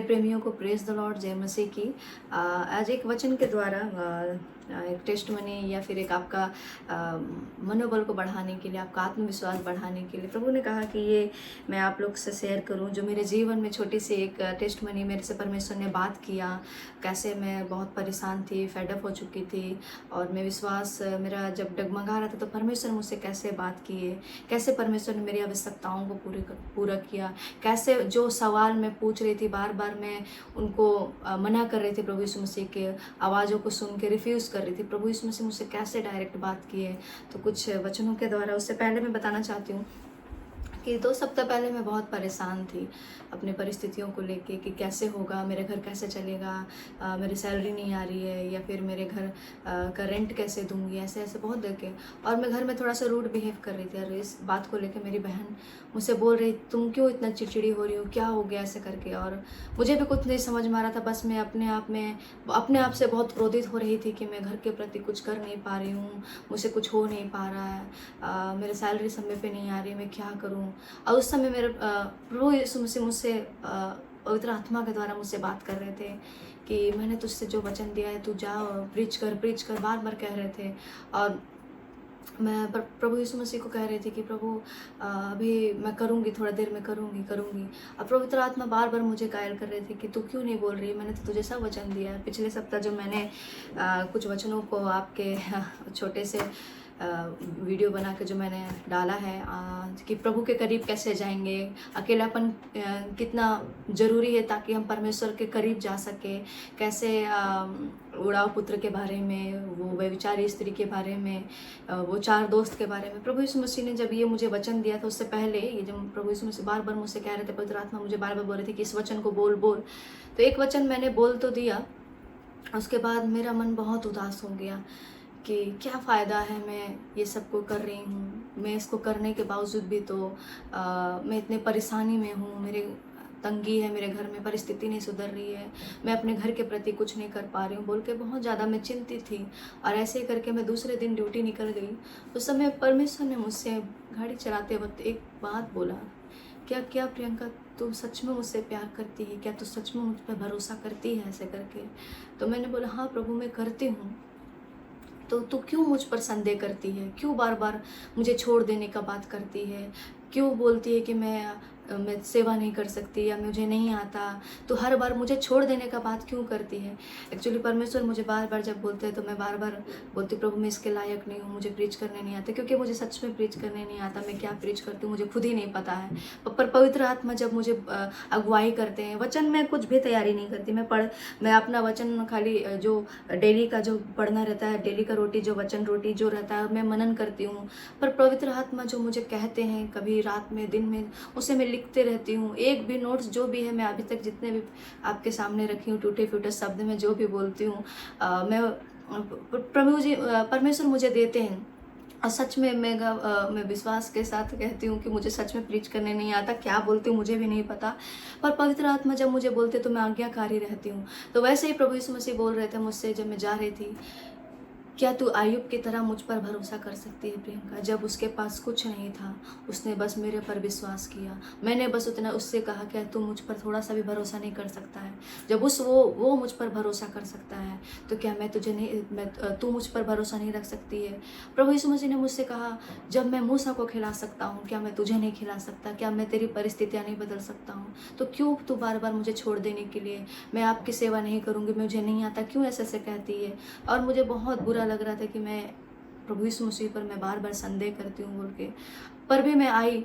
प्रेमियों को praise the Lord, जय मसीह की। आज एक वचन के द्वारा एक टेस्ट मनी या फिर एक आपका मनोबल को बढ़ाने के लिए, आपका आत्मविश्वास बढ़ाने के लिए प्रभु ने कहा कि ये मैं आप लोग से शेयर करूं। जो मेरे जीवन में छोटी सी एक टेस्ट मनी मेरे से परमेश्वर ने बात किया, कैसे मैं बहुत परेशान थी, फेडअप हो चुकी थी और मैं विश्वास मेरा जब डगमगा रहा था तो परमेश्वर मुझसे कैसे बात किए, कैसे परमेश्वर ने मेरी आवश्यकताओं को पूरा किया, कैसे जो सवाल मैं पूछ रही थी बार बार मैं उनको मना कर रही थी, प्रभु यीशु मसीह के आवाज़ों को सुन के रिफ्यूज़ कर रही थी। प्रभु यीशु मसीह मुझसे कैसे डायरेक्ट बात किए, तो कुछ वचनों के द्वारा। उससे पहले मैं बताना चाहती हूँ कि 2 सप्ताह पहले मैं बहुत परेशान थी अपने परिस्थितियों को लेके कि कैसे होगा, मेरे घर कैसे चलेगा, मेरी सैलरी नहीं आ रही है, या फिर मेरे घर का रेंट कैसे दूंगी, ऐसे ऐसे बहुत देखे। और मैं घर में थोड़ा सा रूड बिहेव कर रही थी और इस बात को लेके मेरी बहन मुझसे बोल रही, तुम क्यों इतना चिड़चिड़ी हो रही हो, क्या हो गया, ऐसे करके। और मुझे भी कुछ नहीं समझ में आ रहा था, बस मैं अपने आप से बहुत क्रोधित हो रही थी कि मैं घर के प्रति कुछ कर नहीं पा रही हूँ, मुझसे कुछ हो नहीं पा रहा है, मेरे सैलरी समय पे नहीं आ रही, मैं क्या करूँ। और उस समय मेरे प्रभु यीशु मसीह मुझसे पवित्र आत्मा के द्वारा मुझसे बात कर रहे थे कि मैंने तुझसे जो वचन दिया है तू जा, प्रीच कर बार बार कह रहे थे। और मैं प्रभु यीशु मसीह को कह रही थी कि प्रभु अभी मैं करूँगी, थोड़ा देर में करूँगी। अब पवित्र आत्मा बार बार मुझे कायल कर रहे थे कि तू क्यों नहीं बोल रही, मैंने तो तुझे सब वचन दिया है। पिछले सप्ताह जो मैंने कुछ वचनों को आपके छोटे से वीडियो बना के जो मैंने डाला है कि प्रभु के करीब कैसे जाएंगे, अकेलापन कितना ज़रूरी है ताकि हम परमेश्वर के करीब जा सके, कैसे उड़ाव पुत्र के बारे में, वो व्यभिचारी स्त्री के बारे में, वो 4 दोस्त के बारे में। प्रभु यीशु मसीह ने जब ये मुझे वचन दिया था, उससे पहले ये जब प्रभु यीशु मसीह बार बार मुझसे कह रहे थे, पवित्र आत्मा मुझे बार बार बोल रहे थे कि इस वचन को बोल, तो एक वचन मैंने बोल तो दिया। उसके बाद मेरा मन बहुत उदास हो गया कि क्या फ़ायदा है, मैं ये सब को कर रही हूँ, मैं इसको करने के बावजूद भी तो मैं इतने परेशानी में हूँ, मेरे तंगी है, मेरे घर में परिस्थिति नहीं सुधर रही है, मैं अपने घर के प्रति कुछ नहीं कर पा रही हूँ बोल के बहुत ज़्यादा मैं चिंतित थी। और ऐसे ही करके मैं दूसरे दिन ड्यूटी निकल गई। उस समय परमेश्वर ने मुझसे गाड़ी चलाते वक्त एक बात बोला, क्या प्रियंका, तू सच में मुझसे प्यार करती है क्या, तू सच में मुझ पर भरोसा करती है, ऐसे करके। तो मैंने बोला हाँ प्रभु मैं करती हूँ। तो तू क्यों मुझ पर संदेह करती है, क्यों बार बार मुझे छोड़ देने का बात करती है, क्यों बोलती है कि मैं सेवा नहीं कर सकती या मुझे नहीं आता, तो हर बार मुझे छोड़ देने का बात क्यों करती है। एक्चुअली परमेश्वर मुझे बार बार जब बोलते हैं तो मैं बार बार बोलती प्रभु मैं इसके लायक नहीं हूँ, मुझे प्रीच करने नहीं आता, क्योंकि मुझे सच में प्रीच करने नहीं आता, मैं क्या प्रीच करती हूँ मुझे खुद ही नहीं पता है। पर पवित्र आत्मा जब मुझे अगुवाई करते हैं, वचन में कुछ भी तैयारी नहीं करती, मैं अपना वचन खाली जो डेली का जो पढ़ना रहता है, डेली का रोटी जो वचन रोटी जो रहता है मैं मनन करती हूँ। पर पवित्र आत्मा जो मुझे कहते हैं कभी रात में दिन में, उसे मैं लिखते रहती हूँ। एक भी नोट्स जो भी है मैं अभी तक जितने भी आपके सामने रखी हूँ, टूटे फूटे शब्द में जो भी बोलती हूँ मैं प्रभु जी परमेश्वर मुझे देते हैं। और सच में मैं विश्वास के साथ कहती हूँ कि मुझे सच में प्रीच करने नहीं आता, क्या बोलती हूँ मुझे भी नहीं पता, पर पवित्र आत्मा जब मुझे बोलते तो मैं आज्ञाकारी रहती हूँ। तो वैसे ही प्रभु यीशु मसीह बोल रहे थे मुझसे जब मैं जा रही थी, क्या तू आयुब की तरह मुझ पर भरोसा कर सकती है प्रियंका। जब उसके पास कुछ नहीं था उसने बस मेरे पर विश्वास किया, मैंने बस उतना उससे कहा क्या तू मुझ पर थोड़ा सा भी भरोसा नहीं कर सकता है। जब वो मुझ पर भरोसा कर सकता है तो क्या मैं तुझे नहीं, तू मुझ पर भरोसा नहीं रख सकती है। प्रभु यीशु मसीह ने मुझसे कहा जब मैं मूसा को खिला सकता हूँ क्या मैं तुझे नहीं खिला सकता, क्या मैं तेरी परिस्थितियाँ नहीं बदल सकता हूँ, तो क्यों तू बार बार मुझे छोड़ देने के लिए, मैं आपकी सेवा नहीं करूँगी, मुझे नहीं आता, क्यों ऐसे कहती है। और मुझे बहुत बुरा लग रहा था कि मैं प्रभु यीशु मसीह पर मैं बार बार संदेह करती हूँ बोल के। पर भी मैं आई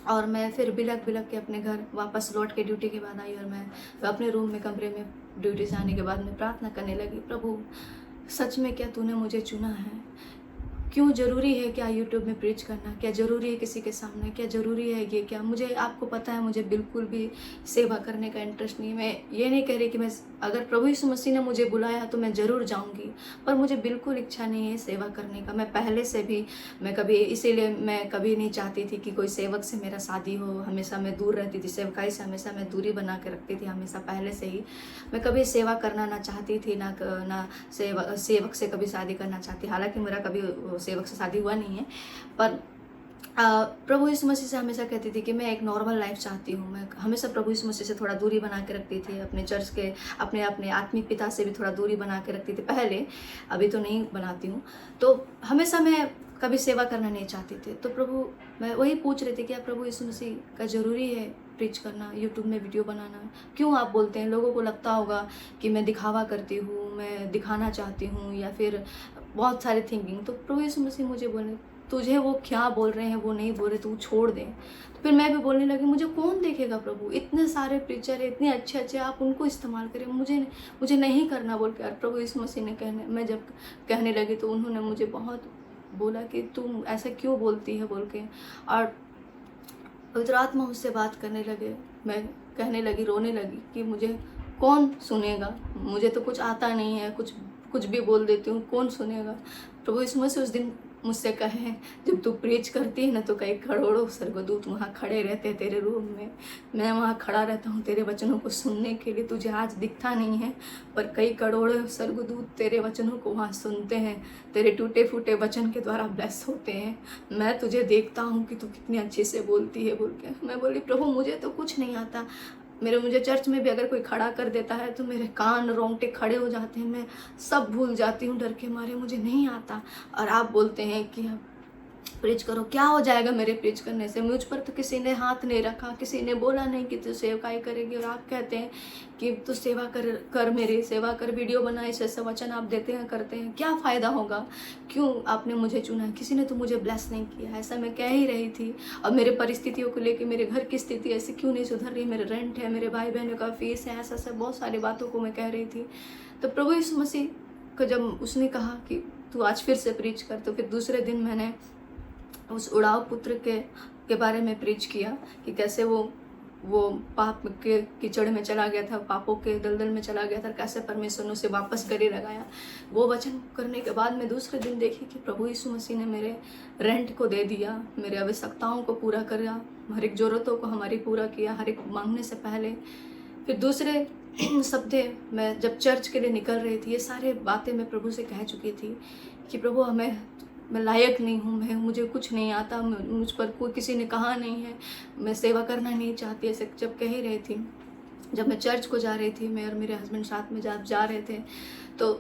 और मैं फिर बिलक के अपने घर वापस लौट के ड्यूटी के बाद आई और मैं अपने रूम में कमरे में ड्यूटी से आने के बाद मैं प्रार्थना करने लगी, प्रभु सच में क्या तूने मुझे चुना है, क्यों ज़रूरी है क्या यूट्यूब में प्रीच करना, क्या ज़रूरी है किसी के सामने, क्या ज़रूरी है ये, क्या मुझे आपको पता है मुझे बिल्कुल भी सेवा करने का इंटरेस्ट नहीं। मैं ये नहीं कह रही कि मैं अगर प्रभु यीशु मसीह ने मुझे बुलाया तो मैं ज़रूर जाऊंगी, पर मुझे बिल्कुल इच्छा नहीं है सेवा करने का। मैं पहले से भी मैं कभी इसीलिए मैं कभी नहीं चाहती थी कि कोई सेवक से मेरा शादी हो, हमेशा मैं दूर रहती थी, सेवकाई से हमेशा मैं दूरी बना के रखती थी, हमेशा पहले से ही मैं कभी सेवा करना ना चाहती थी, ना सेवक से कभी शादी करना चाहती। हालांकि मेरा कभी सेवक से शादी हुआ नहीं है, पर प्रभु यीशु मसीह से हमेशा कहती थी कि मैं एक नॉर्मल लाइफ चाहती हूँ। मैं हमेशा प्रभु यीशु मसीह से थोड़ा दूरी बना के रखती थी, अपने चर्च के अपने अपने आत्मिक पिता से भी थोड़ा दूरी बना के रखती थी पहले, अभी तो नहीं बनाती हूँ। तो हमेशा मैं कभी सेवा करना नहीं चाहती थी। तो प्रभु, मैं वही पूछ रही थी कि प्रभु यीशु मसीह का ज़रूरी है प्रीच करना, यूट्यूब में वीडियो बनाना? क्यों आप बोलते हैं? लोगों को लगता होगा कि मैं दिखावा करती हूँ, मैं दिखाना चाहती हूँ, या फिर बहुत सारे थिंकिंग। तो प्रभु यीशु मसीह मुझे बोले, तुझे वो क्या बोल रहे हैं वो नहीं बोल रहे, तू छोड़ दे। तो फिर मैं भी बोलने लगी, मुझे कौन देखेगा प्रभु, इतने सारे प्रीचर है, इतने अच्छे अच्छे, आप उनको इस्तेमाल करें, मुझे नहीं करना बोल के। और प्रभु यीशु मसीह ने मैं जब कहने लगी तो उन्होंने मुझे बहुत बोला कि तुम ऐसा क्यों बोलती है बोल के। और पवित्र आत्मा मुझसे बात करने लगे, मैं कहने लगी, रोने लगी कि मुझे कौन सुनेगा, मुझे तो कुछ आता नहीं है, कुछ भी बोल देती हूँ, कौन सुनेगा। प्रभु यीशु मसीह उस दिन मुझसे कहे, जब तू प्रीच करती है ना तो कई करोड़ों स्वर्गदूत वहाँ खड़े रहते हैं तेरे रूम में, मैं वहाँ खड़ा रहता हूँ तेरे वचनों को सुनने के लिए। तुझे आज दिखता नहीं है, पर कई करोड़ों स्वर्गदूत तेरे वचनों को वहाँ सुनते हैं, तेरे टूटे फूटे वचन के द्वारा ब्लेस होते हैं। मैं तुझे देखता हूँ कि तू कितनी अच्छे से बोलती है बोल के। मैं बोली, प्रभु मुझे तो कुछ नहीं आता, मुझे चर्च में भी अगर कोई खड़ा कर देता है तो मेरे कान रोंगटे खड़े हो जाते हैं, मैं सब भूल जाती हूँ डर के मारे, मुझे नहीं आता। और आप बोलते हैं कि प्रीच करो, क्या हो जाएगा मेरे प्रीच करने से? मुझ पर तो किसी ने हाथ नहीं रखा, किसी ने बोला नहीं कि तू सेवकाई करेगी, और आप कहते हैं कि तू सेवा कर मेरी सेवा कर, वीडियो बनाए, ऐसे वचन आप देते हैं, करते हैं, क्या फ़ायदा होगा? क्यों आपने मुझे चुना? किसी ने तो मुझे ब्लेस नहीं किया। ऐसा मैं कह ही रही थी। और मेरे परिस्थितियों को लेकर, मेरे घर की स्थिति ऐसी क्यों नहीं सुधर रही, मेरे रेंट है, मेरे भाई बहनों का फीस है, ऐसा सब बहुत सारी बातों को मैं कह रही थी। तो प्रभु यीशु मसीह को जब उसने कहा कि तू आज फिर से प्रीच कर, तो फिर दूसरे दिन मैंने उस उड़ाव पुत्र के बारे में प्रीच किया कि कैसे वो पाप के कीचड़ में चला गया था, पापों के दलदल में चला गया था, कैसे परमेश्वर ने उसे वापस गले लगाया। वो वचन करने के बाद मैं दूसरे दिन देखी कि प्रभु यीशु मसीह ने मेरे रेंट को दे दिया, मेरे आवश्यकताओं को पूरा करा, हर एक ज़रूरतों को हमारी पूरा किया, हर एक मांगने से पहले। फिर दूसरे सप्ताह मैं जब चर्च के लिए निकल रही थी, ये सारे बातें मैं प्रभु से कह चुकी थी कि प्रभु मैं लायक नहीं हूँ, मुझे कुछ नहीं आता, मुझ पर कोई किसी ने कहा नहीं है, मैं सेवा करना नहीं चाहती, ऐसे जब कह ही रही थी। जब मैं चर्च को जा रही थी, मैं और मेरे हस्बैंड साथ में जा रहे थे, तो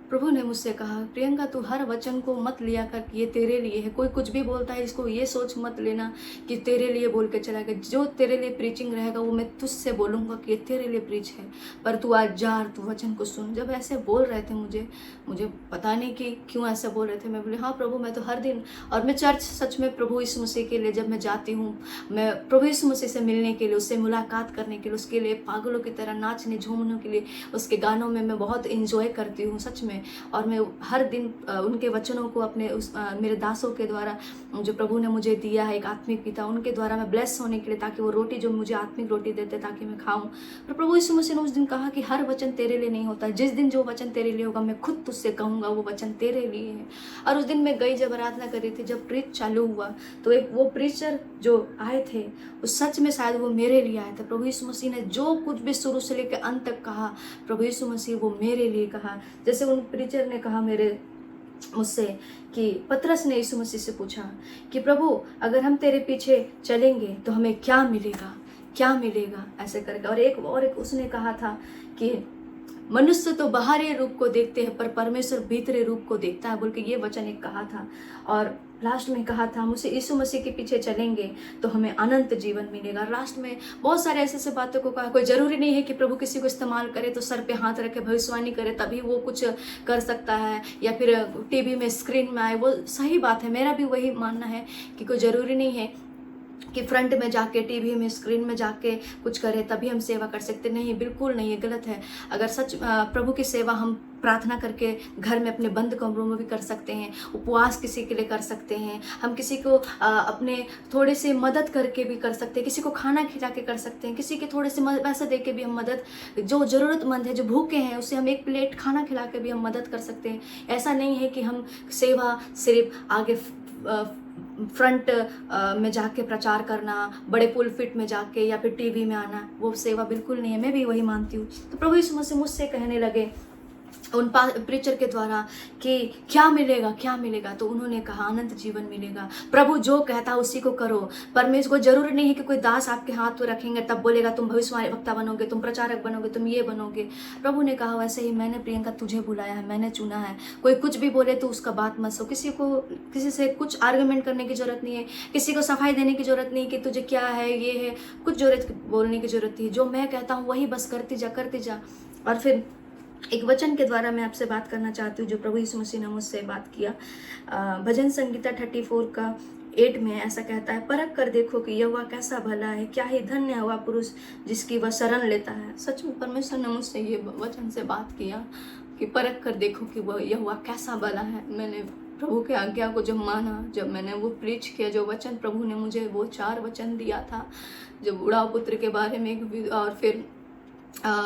प्रभु ने मुझसे कहा, प्रियंका तू हर वचन को मत लिया कर कि ये तेरे लिए है। कोई कुछ भी बोलता है, इसको ये सोच मत लेना कि तेरे लिए बोल के चला गया। जो तेरे लिए प्रीचिंग रहेगा वो मैं तुझसे बोलूँगा कि ये तेरे लिए प्रीच है, पर तू आज जा, तू वचन को सुन। जब ऐसे बोल रहे थे मुझे पता नहीं कि क्यों ऐसे बोल रहे थे। मैं बोली, हाँ प्रभु, मैं तो हर दिन, और मैं चर्च सच में प्रभु यीशु मसीह के लिए जब मैं जाती हूँ, मैं प्रभु यीशु मसीह से मिलने के लिए, उससे मुलाकात करने के लिए, उसके लिए पागलों की तरह नाचने झूमने के लिए, उसके गानों में मैं बहुत इंजॉय करती हूँ सच में। और मैं हर दिन उनके वचनों को अपने मेरे दासों के द्वारा, जो प्रभु ने मुझे दिया है एक आत्मिक पिता, उनके द्वारा मैं ब्लेस होने के लिए, ताकि वो रोटी जो मुझे आत्मिक रोटी देते ताकि मैं खाऊं। पर प्रभु यीशु मसीह ने उस दिन कहा कि हर वचन तेरे लिए नहीं होता, जिस दिन जो वचन तेरे लिए होगा मैं खुद तुझसे कहूँगा वो वचन तेरे लिए है। और उस दिन मैं गई, जब आराधना कर रही थी, जब प्रीच चालू हुआ तो एक वो प्रीचर जो आए थे वो सच में शायद वो मेरे लिए आए थे। प्रभु यीशु मसीह ने जो कुछ भी शुरू से लेकर अंत तक कहा, प्रभु यीशु मसीह वो मेरे लिए कहा। जैसे उन प्रीचर ने कहा मुझसे कि पतरस ने यीशु मसीह से पूछा कि प्रभु अगर हम तेरे पीछे चलेंगे तो हमें क्या मिलेगा, क्या मिलेगा, ऐसे करके। और एक उसने कहा था कि मनुष्य तो बाहरी रूप को देखते हैं पर परमेश्वर भीतरी रूप को देखता है, बोल के ये वचन एक कहा था। और लास्ट में कहा था, मुझसे यीशु मसीह के पीछे चलेंगे तो हमें अनंत जीवन मिलेगा। लास्ट में बहुत सारे ऐसे बातों को कहा। कोई ज़रूरी नहीं है कि प्रभु किसी को इस्तेमाल करे तो सर पे हाथ रखे भविष्यवाणी करे तभी वो कुछ कर सकता है, या फिर टीवी में स्क्रीन में आए, वो सही बात है। मेरा भी वही मानना है कि कोई ज़रूरी नहीं है कि फ्रंट में जाके, टीवी में, स्क्रीन में जाके कुछ करें तभी हम सेवा कर सकते। नहीं, बिल्कुल नहीं, ये गलत है। अगर सच प्रभु की सेवा हम प्रार्थना करके घर में अपने बंद कमरों में भी कर सकते हैं, उपवास किसी के लिए कर सकते हैं, हम किसी को अपने थोड़े से मदद करके भी कर सकते हैं, किसी को खाना खिला के कर सकते हैं, किसी के थोड़े से पैसा दे के भी हम मदद, जो ज़रूरतमंद है, जो भूखे हैं, उसे हम एक प्लेट खाना खिला के भी हम मदद कर सकते हैं। ऐसा नहीं है कि हम सेवा सिर्फ आगे फ्रंट में जाके प्रचार करना, बड़े पुलपिट में जाके या फिर टीवी में आना, वो सेवा बिल्कुल नहीं है। मैं भी वही मानती हूँ। तो प्रभु यीशु मसीह मुझसे कहने लगे उन प्रीचर के द्वारा कि क्या मिलेगा क्या मिलेगा, तो उन्होंने कहा अनंत जीवन मिलेगा। प्रभु जो कहता है उसी को करो। परमेश्वर को जरूरी नहीं है कि कोई दास आपके हाथ में रखेंगे तब बोलेगा तुम भविष्यवाणी वक्ता बनोगे, तुम प्रचारक बनोगे, तुम ये बनोगे। प्रभु ने कहा वैसे ही मैंने प्रियंका तुझे बुलाया है, मैंने चुना है। कोई कुछ भी बोले तो उसका बात मत सो, किसी से कुछ आर्गुमेंट करने की जरूरत नहीं है, किसी को सफाई देने की जरूरत नहीं कि तुझे क्या है ये है, कुछ जरूरत बोलने की जरूरत नहीं है। जो मैं कहता हूँ वही बस करती जा। और फिर एक वचन के द्वारा मैं आपसे बात करना चाहती हूँ जो प्रभु यीशु मसीह ने मुझसे बात किया। भजन संगीता 34 का 8 में ऐसा कहता है, परख कर देखो कि यहोवा कैसा भला है, क्या ही धन्य हुआ पुरुष जिसकी वह शरण लेता है। सच में परमेश्वर ने मुझसे ये वचन से बात किया कि परख कर देखो कि वह यहोवा कैसा भला है। मैंने प्रभु के आज्ञा को जब माना, जब मैंने वो प्रीच किया, जो वचन प्रभु ने मुझे वो 4 वचन दिया था, जब बूढ़ा पुत्र के बारे में, और फिर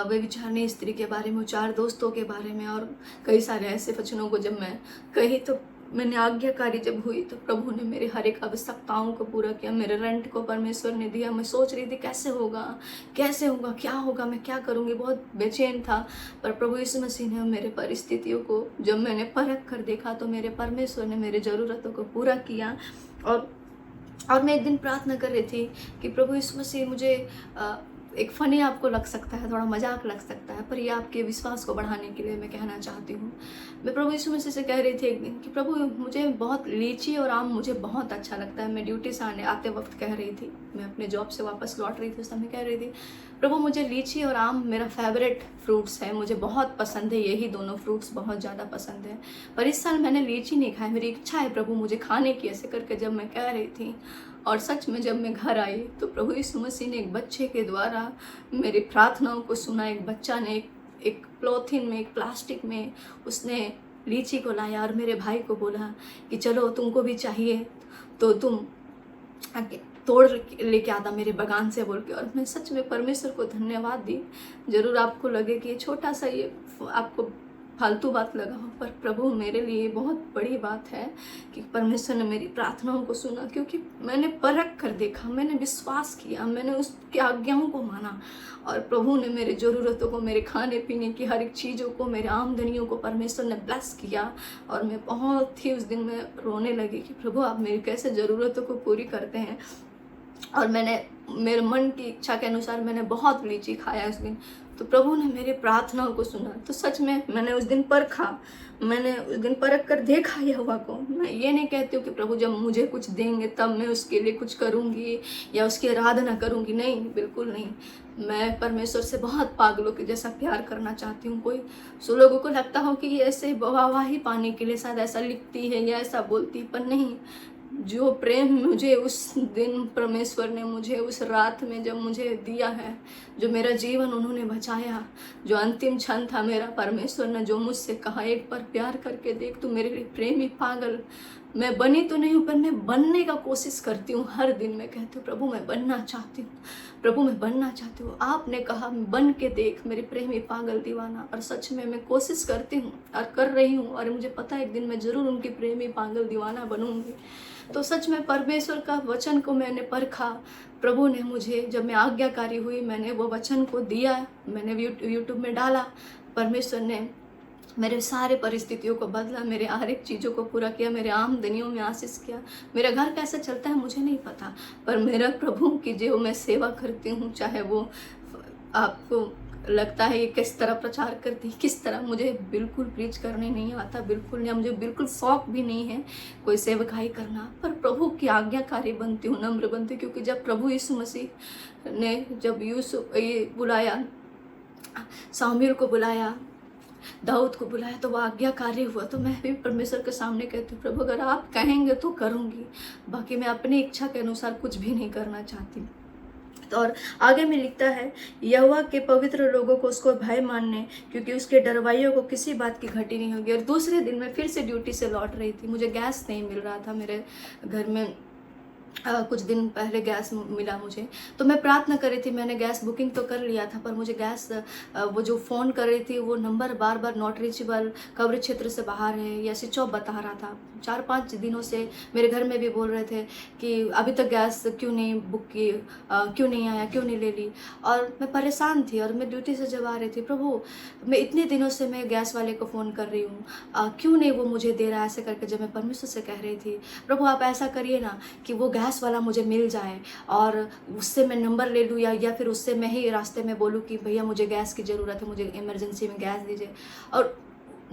वे विचारने स्त्री के बारे में, 4 दोस्तों के बारे में, और कई सारे ऐसे वचनों को जब मैं कही, तो मैंने आज्ञाकारी जब हुई तो प्रभु ने मेरे हर एक आवश्यकताओं को पूरा किया। मेरे रेंट को परमेश्वर ने दिया। मैं सोच रही थी कैसे होगा, क्या होगा, मैं क्या करूँगी, बहुत बेचैन था। पर प्रभु यीशु मसीह ने मेरे परिस्थितियों को जब मैंने परख कर देखा तो मेरे परमेश्वर ने मेरे ज़रूरतों को पूरा किया। और मैं एक दिन प्रार्थना कर रही थी कि प्रभु यीशु मसीह, मुझे एक फ़नी आपको लग सकता है, थोड़ा मजाक लग सकता है, पर ये आपके विश्वास को बढ़ाने के लिए मैं कहना चाहती हूँ। मैं प्रभु यीशु मसीह से कह रही थी एक दिन कि प्रभु मुझे बहुत लीची और आम मुझे बहुत अच्छा लगता है। मैं ड्यूटी से आते वक्त कह रही थी, मैं अपने जॉब से वापस लौट रही थी, उस समय कह रही थी प्रभु मुझे लीची और आम मेरा फेवरेट फ्रूट्स है, मुझे बहुत पसंद है, यही दोनों फ्रूट्स बहुत ज़्यादा पसंद है। पर इस साल मैंने लीची नहीं खाई, मेरी इच्छा है प्रभु मुझे खाने की, ऐसे करके जब मैं कह रही थी। और सच में जब मैं घर आई तो प्रभु यीशु मसीह ने एक बच्चे के द्वारा मेरी प्रार्थनाओं को सुना। एक बच्चा ने एक पॉलीथीन में, एक प्लास्टिक में उसने लीची को लाया और मेरे भाई को बोला कि चलो तुमको भी चाहिए तो तुम तोड़ लेके आता मेरे बगान से, बोल के। और मैं सच में परमेश्वर को धन्यवाद दी। जरूर आपको लगे कि ये छोटा सा, ये आपको फालतू बात लगा हो, पर प्रभु मेरे लिए बहुत बड़ी बात है कि परमेश्वर ने मेरी प्रार्थनाओं को सुना, क्योंकि मैंने परख कर देखा, मैंने विश्वास किया, मैंने उसकी आज्ञाओं को माना। और प्रभु ने मेरे ज़रूरतों को, मेरे खाने पीने की हर एक चीज़ों को, मेरे आमदनियों को परमेश्वर ने ब्लेस किया। और मैं बहुत ही उस दिन में रोने लगी कि प्रभु आप मेरी कैसे ज़रूरतों को पूरी करते हैं। और मैंने मेरे मन की इच्छा के अनुसार मैंने बहुत लीची खाया उस दिन, तो प्रभु ने मेरी प्रार्थनाओं को सुना। तो सच में मैंने उस दिन परख कर देखा यहोवा को। मैं ये नहीं कहती हूँ कि प्रभु जब मुझे कुछ देंगे तब मैं उसके लिए कुछ करूँगी या उसकी आराधना करूँगी, नहीं, बिल्कुल नहीं। मैं परमेश्वर से बहुत पागलों के जैसा प्यार करना चाहती हूँ। कोई लोगों को लगता हो कि ये ऐसे वाहवाही पाने के लिए शायद ऐसा लिखती है या ऐसा बोलती, पर नहीं। जो प्रेम मुझे उस दिन परमेश्वर ने मुझे उस रात में जब मुझे दिया है, जो मेरा जीवन उन्होंने बचाया, जो अंतिम क्षण था मेरा, परमेश्वर ने जो मुझसे कहा एक बार प्यार करके देख, तू मेरे लिए प्रेमी पागल। मैं बनी तो नहीं हूँ पर मैं बनने का कोशिश करती हूँ। हर दिन मैं कहती हूँ प्रभु मैं बनना चाहती हूँ, प्रभु मैं बनना चाहती हूँ। आपने कहा बन के देख मेरे प्रेमी पागल दीवाना। और सच में मैं कोशिश करती हूँ और कर रही हूँ, और मुझे पता है एक दिन मैं ज़रूर उनकी प्रेमी पागल दीवाना बनूंगी। तो सच में परमेश्वर का वचन को मैंने परखा। प्रभु ने मुझे, जब मैं आज्ञाकारी हुई, मैंने वो वचन को दिया, मैंने यूट्यूब में डाला। परमेश्वर ने मेरे सारे परिस्थितियों को बदला, मेरे हर एक चीज़ों को पूरा किया, मेरे आमदनियों में आशीष किया। मेरा घर कैसे चलता है मुझे नहीं पता, पर मेरा प्रभु की जो मैं सेवा करती हूँ, चाहे वो आपको लगता है ये किस तरह प्रचार करती है, किस तरह, मुझे बिल्कुल प्रीच करने नहीं आता, बिल्कुल, या मुझे बिल्कुल शौक भी नहीं है कोई सेवकाई करना, पर प्रभु की आज्ञाकारी बनती हूँ, नम्र बनती हूँ। क्योंकि जब प्रभु यीशु मसीह ने जब ये बुलाया, सामुएल को बुलाया, दाऊद को बुलाया, तो वह आज्ञाकारी हुआ। तो मैं भी परमेश्वर के सामने कहती हूँ प्रभु अगर आप कहेंगे तो करूँगी, बाकी मैं अपनी इच्छा के अनुसार कुछ भी नहीं करना चाहती। और आगे में लिखता है, यहोवा के पवित्र लोगों को उसको भय मानने, क्योंकि उसके डरवाइयों को किसी बात की घटी नहीं होगी। और दूसरे दिन मैं फिर से ड्यूटी से लौट रही थी, मुझे गैस नहीं मिल रहा था मेरे घर में। कुछ दिन पहले गैस मिला मुझे, तो मैं प्रार्थना कर रही थी। मैंने गैस बुकिंग तो कर लिया था, पर मुझे गैस वो जो फ़ोन कर रही थी वो number bar bar not reachable, coverage क्षेत्र से बाहर है, या स्विच ऑफ बता रहा था। 4-5 दिनों से मेरे घर में भी बोल रहे थे कि अभी तक गैस क्यों नहीं बुक की, क्यों नहीं आया, क्यों नहीं ले ली। और मैं परेशान थी और मैं ड्यूटी से जब आ रही थी, प्रभु मैं इतने दिनों से मैं गैस वाले को फ़ोन कर रही हूँ, क्यों नहीं वो मुझे दे रहा है, ऐसे करके जब मैं परमेश्वर से कह रही थी, प्रभु आप ऐसा करिए ना कि वो गैस वाला मुझे मिल जाए और उससे मैं नंबर ले लूँ, या फिर उससे मैं ही रास्ते में बोलूँ कि भैया मुझे गैस की ज़रूरत है, मुझे इमरजेंसी में गैस दीजिए। और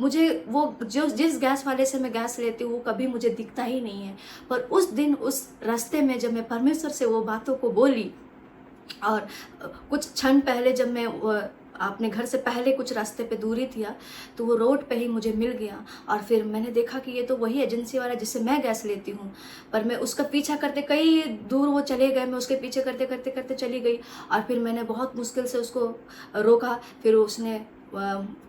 मुझे वो जिस गैस वाले से मैं गैस लेती हूँ वो कभी मुझे दिखता ही नहीं है। पर उस दिन उस रास्ते में जब मैं परमेश्वर से वो बातों को बोली, और कुछ क्षण पहले जब मैं अपने घर से पहले कुछ रास्ते पे दूरी थी, तो वो रोड पे ही मुझे मिल गया। और फिर मैंने देखा कि ये तो वही एजेंसी वाला जिससे मैं गैस लेती हूँ। पर मैं उसका पीछा करते, कई दूर वो चले गए, मैं उसके पीछे करते करते करते चली गई। और फिर मैंने बहुत मुश्किल से उसको रोका। फिर उसने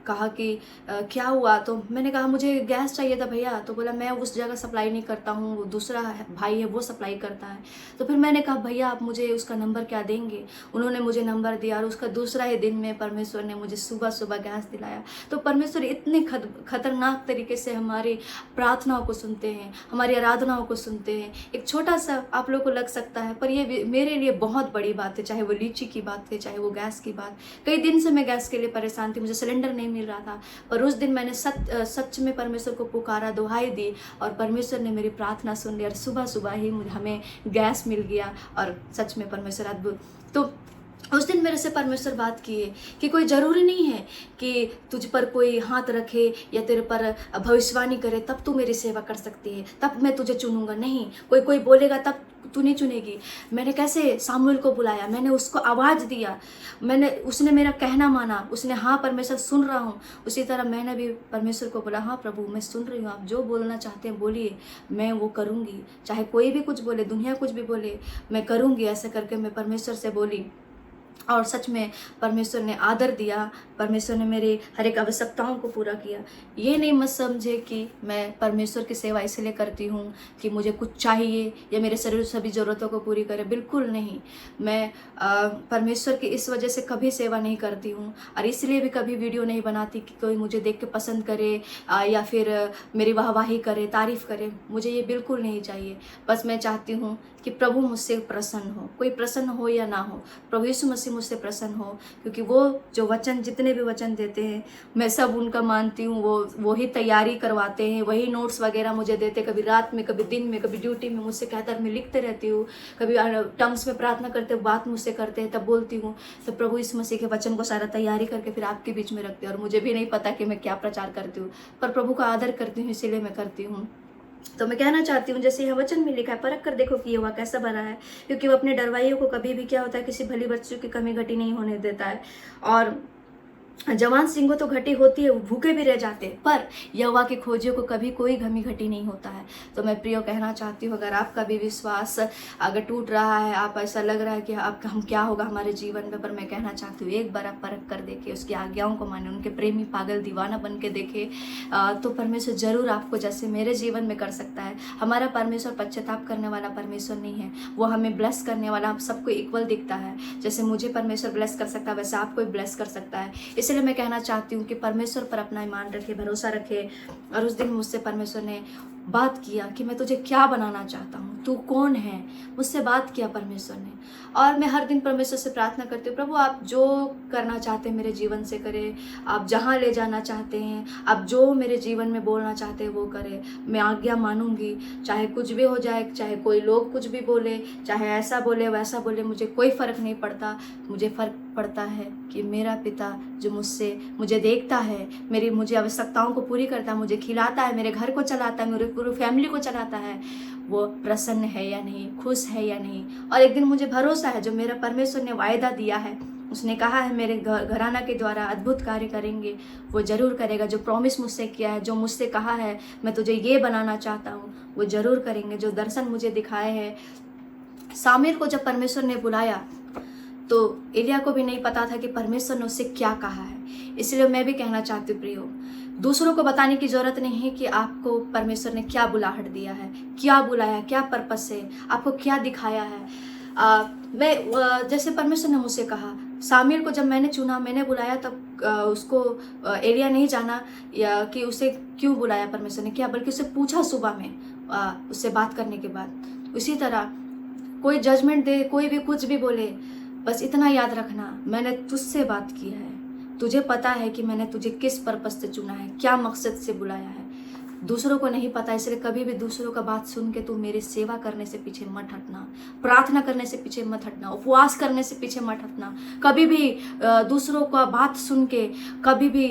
कहा कि क्या हुआ, तो मैंने कहा मुझे गैस चाहिए था भैया। तो बोला मैं उस जगह सप्लाई नहीं करता हूँ, वो दूसरा भाई है वो सप्लाई करता है। तो फिर मैंने कहा भैया आप मुझे उसका नंबर क्या देंगे। उन्होंने मुझे नंबर दिया और उसका दूसरा ही दिन में परमेश्वर ने मुझे सुबह सुबह गैस दिलाया। तो परमेश्वर इतने खतरनाक तरीके से हमारी प्रार्थनाओं को सुनते हैं, हमारी आराधनाओं को सुनते हैं। एक छोटा सा आप लोग को लग सकता है, पर ये मेरे लिए बहुत बड़ी बात है। चाहे वो लीची की बात है, चाहे वो गैस की बात। कई दिन से मैं गैस के लिए परेशान थी, मुझे सिलेंडर नहीं मिल रहा था। पर उस दिन मैंने सच में परमेश्वर को पुकारा, दुहाई दी, और परमेश्वर ने मेरी प्रार्थना सुन ली और सुबह सुबह ही हमें गैस मिल गया। और सच में परमेश्वर अद्भुत। तो उस दिन मेरे से परमेश्वर बात किए कि कोई ज़रूरी नहीं है कि तुझ पर कोई हाथ रखे या तेरे पर भविष्यवाणी करे तब तू मेरी सेवा कर सकती है, तब मैं तुझे चुनूंगा। नहीं, कोई बोलेगा तब तू नहीं चुनेगी। मैंने कैसे सामुएल को बुलाया, मैंने उसको आवाज़ दिया, उसने मेरा कहना माना, उसने हाँ परमेश्वर सुन रहा हूँ। उसी तरह मैंने भी परमेश्वर को बोला हाँ प्रभु मैं सुन रही हूँ, आप जो बोलना चाहते हैं बोलिए, मैं वो करूँगी। चाहे कोई भी कुछ बोले, दुनिया कुछ भी बोले, मैं करूँगी। ऐसे करके मैं परमेश्वर से बोली और सच में परमेश्वर ने आदर दिया। परमेश्वर ने मेरी हर एक आवश्यकताओं को पूरा किया। ये नहीं मत समझे कि मैं परमेश्वर की सेवा इसलिए करती हूँ कि मुझे कुछ चाहिए या मेरे शरीर सभी ज़रूरतों को पूरी करे, बिल्कुल नहीं। मैं परमेश्वर की इस वजह से कभी सेवा नहीं करती हूँ और इसलिए भी कभी वीडियो नहीं बनाती कि कोई मुझे देख के पसंद करे या फिर मेरी वाहवाही करे, तारीफ़ करे। मुझे ये बिल्कुल नहीं चाहिए। बस मैं चाहती हूँ कि प्रभु मुझसे प्रसन्न हो, कोई प्रसन्न हो या ना हो, प्रभु यीशु मसीह मुझसे प्रसन्न हो। क्योंकि वो जो वचन, जितने भी वचन देते हैं मैं सब उनका मानती हूँ। वो ही तैयारी करवाते हैं, वही नोट्स वगैरह मुझे देते, कभी रात में, कभी दिन में, कभी ड्यूटी में मुझसे कहता है मैं लिखते रहती हूँ, कभी टंग्स में प्रार्थना करते बात मुझसे करते हैं तब बोलती हूँ। तो प्रभु यीशु मसीह के वचन को सारा तैयारी करके फिर आपके बीच में रखते हैं। और मुझे भी नहीं पता कि मैं क्या प्रचार करती हूँ, पर प्रभु का आदर करती हूँ इसीलिए मैं करती हूँ। तो मैं कहना चाहती हूँ जैसे यह वचन में लिखा है, परख कर देखो कि ये हुआ कैसा भरा है, क्योंकि वो अपने डरवाइयों को कभी भी क्या होता है किसी भली वस्तु की कमी घटी नहीं होने देता है। और जवान सिंहों तो घटी होती है, वो भूखे भी रह जाते हैं, पर यहोवा की खोजियों को कभी कोई कमी घटी नहीं होता है। तो मैं प्रियो कहना चाहती हूँ, अगर आपका भी विश्वास अगर टूट रहा है, आप ऐसा लग रहा है कि आप हम क्या होगा हमारे जीवन में, पर मैं कहना चाहती हूँ एक बार आप परख कर देखे, उसकी आज्ञाओं को माने, उनके प्रेमी पागल दीवाना बन के देखे, तो परमेश्वर जरूर आपको जैसे मेरे जीवन में कर सकता है। हमारा परमेश्वर पश्चाताप करने वाला परमेश्वर नहीं है, वो हमें ब्लेस करने वाला, सबको इक्वल दिखता है। जैसे मुझे परमेश्वर ब्लेस कर सकता है वैसे आपको भी ब्लेस कर सकता है। इसलिए मैं कहना चाहती हूँ कि परमेश्वर पर अपना ईमान रखे, भरोसा रखे। और उस दिन मुझसे परमेश्वर ने बात किया कि मैं तुझे क्या बनाना चाहता हूँ, तू कौन है, मुझसे बात किया परमेश्वर ने। और मैं हर दिन परमेश्वर से प्रार्थना करती हूँ, प्रभु आप जो करना चाहते हैं मेरे जीवन से करें, आप जहाँ ले जाना चाहते हैं, आप जो मेरे जीवन में बोलना चाहते हैं वो करें। मैं आज्ञा मानूंगी, चाहे कुछ भी हो जाए, चाहे कोई लोग कुछ भी बोले, चाहे ऐसा बोले वैसा बोले, मुझे कोई फ़र्क नहीं पड़ता। मुझे फ़र्क पड़ता है कि मेरा पिता जो मुझे देखता है, मुझे आवश्यकताओं को पूरी करता है, मुझे खिलाता है, मेरे घर को चलाता है, मेरे पूरी फैमिली को चलाता है, वो प्रसन्न है या नहीं, खुश है या नहीं। और एक दिन मुझे भरोसा है जो मेरा परमेश्वर ने वायदा दिया है, उसने कहा है मेरे घराना के द्वारा अद्भुत कार्य करेंगे, वो जरूर करेगा। जो प्रॉमिस मुझसे किया है, जो मुझसे कहा है मैं तुझे ये बनाना चाहता हूँ, वो जरूर करेंगे। जो दर्शन मुझे दिखाए हैं, सामुएल को जब परमेश्वर ने बुलाया तो एलिया को भी नहीं पता था कि परमेश्वर ने उससे क्या कहा है। इसलिए मैं भी कहना चाहती हूँ प्रियो, दूसरों को बताने की ज़रूरत नहीं है कि आपको परमेश्वर ने क्या बुलाहट दिया है, क्या बुलाया, क्या पर्पस है, आपको क्या दिखाया है। मैं जैसे परमेश्वर ने मुझसे कहा सामुएल को जब मैंने चुना, मैंने बुलाया, तब उसको एलिया नहीं जाना या कि उसे क्यों बुलाया परमेश्वर ने, क्या बल्कि उसे पूछा सुबह में उससे बात करने के बाद। उसी तरह कोई जजमेंट दे, कोई भी कुछ भी बोले, बस इतना याद रखना, मैंने तुझसे बात की है, तुझे पता है कि मैंने तुझे किस पर्पस से चुना है, क्या मकसद से बुलाया है। दूसरों को नहीं पता, इसलिए कभी भी दूसरों का बात सुन के तू मेरी सेवा करने से पीछे मत हटना, प्रार्थना करने से पीछे मत हटना, उपवास करने से पीछे मत हटना। कभी भी दूसरों का बात सुन के कभी भी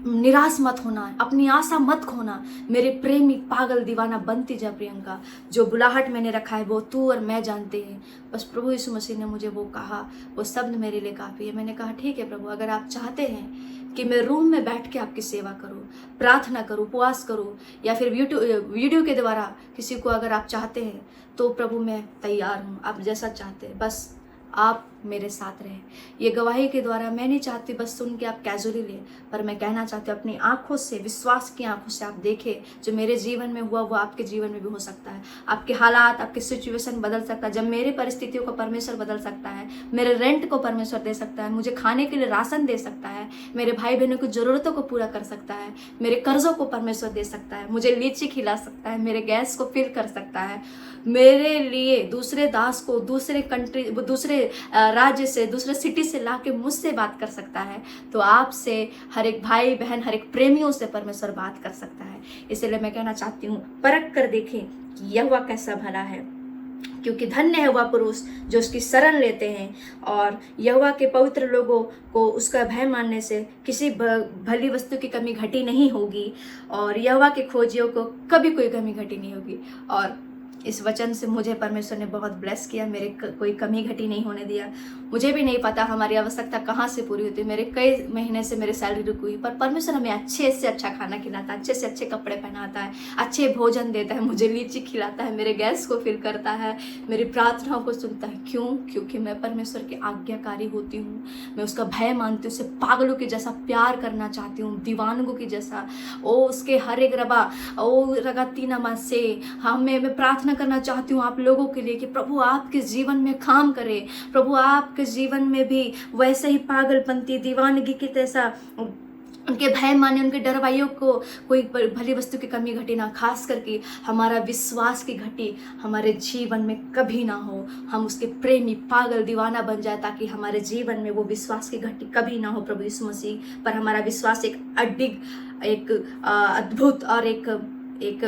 निराश मत होना, अपनी आशा मत खोना। मेरे प्रेमी पागल दीवाना बनती जा प्रियंका, जो बुलाहट मैंने रखा है वो तू और मैं जानते हैं। बस प्रभु यीशु मसीह ने मुझे वो कहा, वो शब्द मेरे लिए काफ़ी है। मैंने कहा ठीक है प्रभु, अगर आप चाहते हैं कि मैं रूम में बैठ के आपकी सेवा करूं, प्रार्थना करूं, उपवास करूं, या फिर वीडियो के द्वारा किसी को अगर आप चाहते हैं, तो प्रभु मैं तैयार हूं, आप जैसा चाहते हैं, बस आप मेरे साथ रहे। ये गवाही के द्वारा मैं नहीं चाहती बस सुन के आप कैजुअली ले, पर मैं कहना चाहती हूँ अपनी आंखों से, विश्वास की आंखों से आप देखें, जो मेरे जीवन में हुआ वो आपके जीवन में भी हो सकता है। आपके हालात, आपके सिचुएशन बदल सकता है। जब मेरे परिस्थितियों को परमेश्वर बदल सकता है, मेरे रेंट को परमेश्वर दे सकता है, मुझे खाने के लिए राशन दे सकता है, मेरे भाई बहनों की ज़रूरतों को पूरा कर सकता है, मेरे कर्जों को परमेश्वर दे सकता है, मुझे लीची खिला सकता है, मेरे गैस को फिल कर सकता है, मेरे लिए दूसरे दास को दूसरे कंट्री, दूसरे राज्य से, दूसरे सिटी से लाके मुझसे बात कर सकता है, तो आपसे, हर एक भाई बहन, हर एक प्रेमियों से परमेश्वर बात कर सकता है। इसलिए मैं कहना चाहती हूँ, परख कर देखें कि यहोवा कैसा भला है, क्योंकि धन्य है वह पुरुष जो उसकी शरण लेते हैं, और यहोवा के पवित्र लोगों को उसका भय मानने से किसी भली वस्तु की कमी घटी नहीं होगी, और यहोवा के खोजियों को कभी कोई कमी घटी नहीं होगी। और इस वचन से मुझे परमेश्वर ने बहुत ब्लेस किया, मेरे कोई कमी घटी नहीं होने दिया। मुझे भी नहीं पता हमारी आवश्यकता कहाँ से पूरी होती है, मेरे कई महीने से मेरी सैलरी रुकी हुई, पर परमेश्वर हमें अच्छे से अच्छा खाना खिलाता है, अच्छे से अच्छे कपड़े पहनाता है, अच्छे भोजन देता है, मुझे लीची खिलाता है, मेरे गैस को फिल करता है, मेरी प्रार्थनाओं को सुनता है। क्यों? क्योंकि मैं परमेश्वर की आज्ञाकारी होती हूँ, मैं उसका भय मानती हूँ, उसे पागलों के जैसा प्यार करना चाहती हूँ, दीवानों की जैसा। ओ उसके हर एक रगा तीना से मैं प्रार्थना करना चाहती हूँ आप लोगों के लिए कि प्रभु आपके जीवन में काम करे, प्रभु आपके जीवन में भी वैसे ही पागलपंती, दीवानगी की जैसा उनके भय माने, उनके डरवाइयों को कोई भली वस्तु की कमी घटी ना, खास करके हमारा विश्वास की घटी हमारे जीवन में कभी ना हो। हम उसके प्रेमी पागल दीवाना बन जाए, ताकि हमारे जीवन में वो विश्वास की घटी कभी ना हो प्रभु यीशु मसीह पर। हमारा विश्वास एक अडिग, एक अद्भुत और एक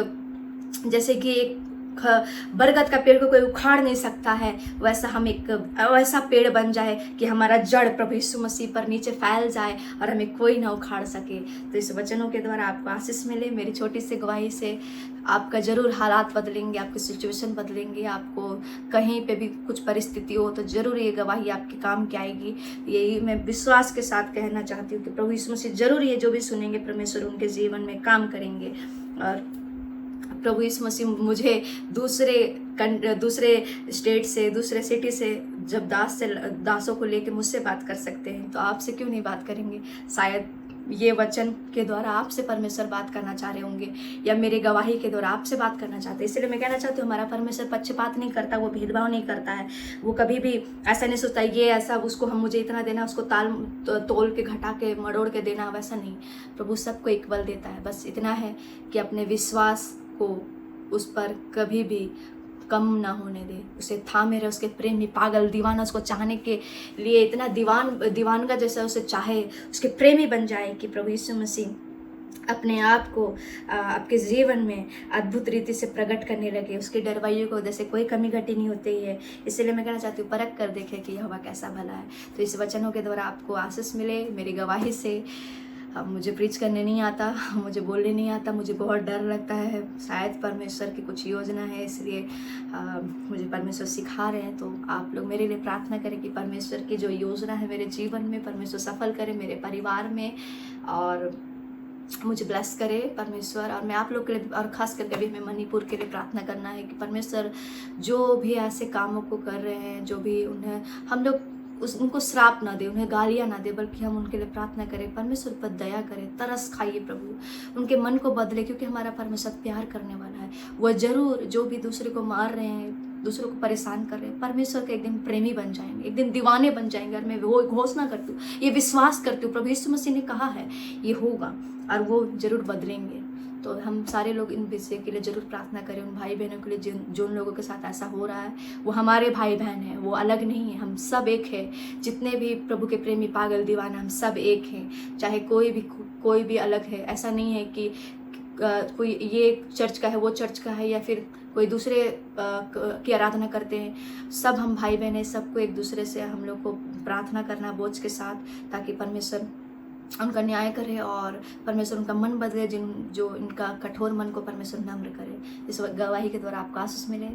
जैसे कि एक बरगद का पेड़ को कोई उखाड़ नहीं सकता है, वैसा हम एक वैसा पेड़ बन जाए कि हमारा जड़ प्रभु यीशु मसीह पर नीचे फैल जाए और हमें कोई ना उखाड़ सके। तो इस वचनों के द्वारा आपको आशीष मिले। मेरी छोटी सी गवाही से आपका जरूर हालात बदलेंगे, आपकी सिचुएशन बदलेंगे। आपको कहीं पे भी कुछ परिस्थिति हो तो जरूर ये गवाही आपके काम की आएगी। यही मैं विश्वास के साथ कहना चाहती हूँ कि प्रभु यीशु मसीह जरूर ये जो भी सुनेंगे परमेश्वर उनके जीवन में काम करेंगे। और प्रभु यीशु मसीह मुझे दूसरे स्टेट से, दूसरे सिटी से जब दासों को लेके मुझसे बात कर सकते हैं, तो आपसे क्यों नहीं बात करेंगे? शायद ये वचन के द्वारा आपसे परमेश्वर बात करना चाह रहे होंगे, या मेरे गवाही के द्वारा आपसे बात करना चाहते हैं। इसलिए मैं कहना चाहती हूँ, हमारा परमेश्वर पक्षपात नहीं करता, वो भेदभाव नहीं करता है। वो कभी भी ऐसा नहीं सोचता ये ऐसा, उसको मुझे इतना देना, उसको तोल के घटा के मरोड़ के देना, वैसा नहीं। प्रभु सबको इक्वल देता है। बस इतना है कि अपने विश्वास को उस पर कभी भी कम ना होने दे, उसे थामे रहे। उसके प्रेमी पागल दीवाना उसको चाहने के लिए इतना दीवान का जैसा उसे चाहे, उसके प्रेमी बन जाए कि प्रभु यीशु मसीह अपने आप को आपके जीवन में अद्भुत रीति से प्रकट करने लगे। उसके डरवाइयों को जैसे कोई कमी घटी नहीं होती है। इसलिए मैं कहना चाहती हूँ, परख कर देखें कि यहोवा कैसा भला है। तो इस वचनों के द्वारा आपको आशीष मिले। मेरी गवाही से मुझे प्रीच करने नहीं आता, मुझे बोलने नहीं आता, मुझे बहुत डर लगता है। शायद परमेश्वर की कुछ योजना है, इसलिए मुझे परमेश्वर सिखा रहे हैं। तो आप लोग मेरे लिए प्रार्थना करें कि परमेश्वर की जो योजना है मेरे जीवन में परमेश्वर सफल करे, मेरे परिवार में, और मुझे ब्लेस करे परमेश्वर। और मैं आप लोग के लिए, और ख़ास करके भी हमें मणिपुर के लिए प्रार्थना करना है कि परमेश्वर जो भी ऐसे कामों को कर रहे हैं, जो भी उन्हें हम लोग उनको श्राप ना दे, उन्हें गालियाँ ना दे, बल्कि हम उनके लिए प्रार्थना करें, परमेश्वर पर दया करें, तरस खाइए प्रभु, उनके मन को बदले, क्योंकि हमारा परमेश्वर प्यार करने वाला है। वह जरूर जो भी दूसरे को मार रहे हैं, दूसरों को परेशान कर रहे हैं, परमेश्वर के एक दिन प्रेमी बन जाएंगे, एक दिन दीवाने बन जाएंगे। और मैं वो घोषणा करती हूँ, ये विश्वास करती हूँ, प्रभु यीशु मसीह ने कहा है ये होगा और वो जरूर बदलेंगे। तो हम सारे लोग इन विषय के लिए जरूर प्रार्थना करें, उन भाई बहनों के लिए जो लोगों के साथ ऐसा हो रहा है, वो हमारे भाई बहन हैं, वो अलग नहीं है, हम सब एक है। जितने भी प्रभु के प्रेमी पागल दीवाना, हम सब एक हैं। चाहे कोई भी अलग है, ऐसा नहीं है कि कोई ये चर्च का है, वो चर्च का है, या फिर कोई दूसरे की आराधना करते हैं। सब हम भाई बहन हैं, सबको एक दूसरे से हम लोग को प्रार्थना करना बोझ के साथ, ताकि परमेश्वर उनका न्याय करे और परमेश्वर उनका मन बदले, जो इनका कठोर मन को परमेश्वर नम्र करे। इस गवाही के द्वारा आपको आशीष मिले।